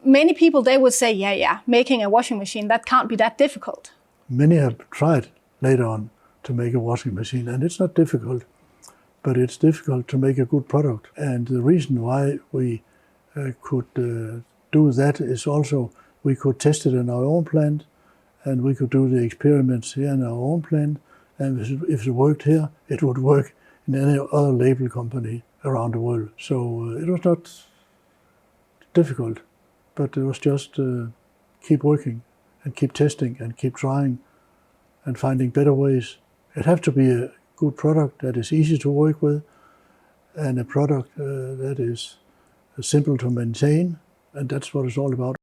many people, they would say, yeah, making a washing machine, that can't be that difficult. Many have tried later on to make a washing machine, and it's not difficult, but it's difficult to make a good product. And the reason why we could do that is also we could test it in our own plant, and we could do the experiments here in our own plant. And if it worked here, it would work in any other label company around the world. So it was not difficult, but it was just keep working and keep testing and keep trying and finding better ways. It has to be a good product that is easy to work with, and a product that is simple to maintain, and that's what it's all about.